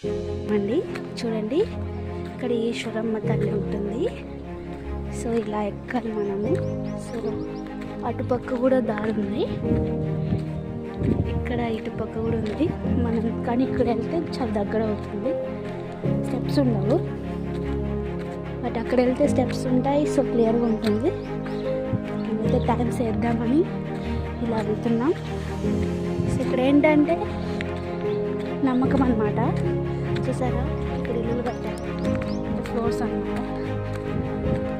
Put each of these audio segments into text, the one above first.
అండి చూడండి, ఇక్కడ ఈశ్వరమ్మ తల్లి ఉంటుంది. సో ఇలా ఎక్కాలి మనము. సో అటుపక్క కూడా దారి ఉంది, ఇక్కడ ఇటుపక్క కూడా ఉంది మనం. కానీ ఇక్కడ వెళ్తే చాలా దగ్గర అవుతుంది, స్టెప్స్ ఉండవు. బట్ అక్కడ వెళ్తే స్టెప్స్ ఉంటాయి, సో క్లియర్గా ఉంటుంది. మేమైతే టైం చేద్దామని ఇలా వెళ్తున్నాం. సో ఇక్కడ ఏంటంటే నమ్మకం అన్నమాట. చూసారా, ఇక్కడ ఇల్లు కట్టారు, ఫ్లోర్స్ అన్నమాట.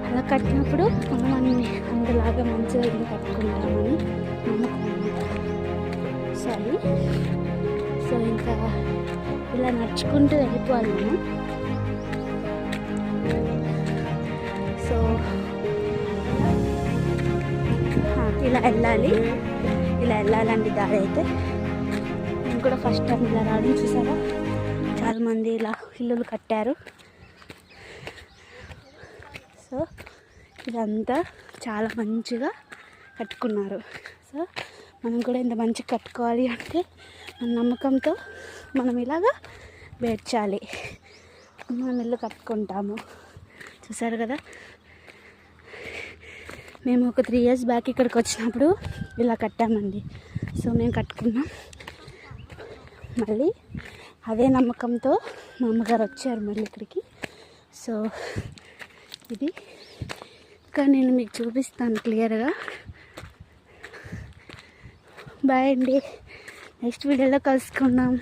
అలా కట్టినప్పుడు మనం అన్ని అందులాగా మంచిగా ఇల్లు కట్టుకుంటామని నమ్మకం అన్నమాట. సరే, సో ఇంకా ఇలా నడుచుకుంటూ వెళ్ళిపోవాలి మనం. సో ఇలా వెళ్ళాలండి దారి అయితే. నేను కూడా ఫస్ట్ టైం ఇలా రావడం. చూసారా, చాలామంది ఇలా ఇల్లులు కట్టారు. సో ఇదంతా చాలా మంచిగా కట్టుకున్నారు. సో మనం కూడా ఇంత మంచిగా కట్టుకోవాలి అంటే మన నమ్మకంతో మనం ఇలాగా పేర్చాలి, మనం ఇల్లు కట్టుకుంటాము. చూసారు కదా, మేము ఒక 3 years బ్యాక్ ఇక్కడికి వచ్చినప్పుడు ఇలా కట్టామండి. సో మేము కట్టుకున్నాం. మళ్ళీ అదే నమ్మకంతో మా అమ్మగారు వచ్చారు మళ్ళీ ఇక్కడికి. సో ఇది ఇంకా నేను మీకు చూపిస్తాను క్లియర్గా. బాయ్ అండి, నెక్స్ట్ వీడియోలో కలుసుకుందాం.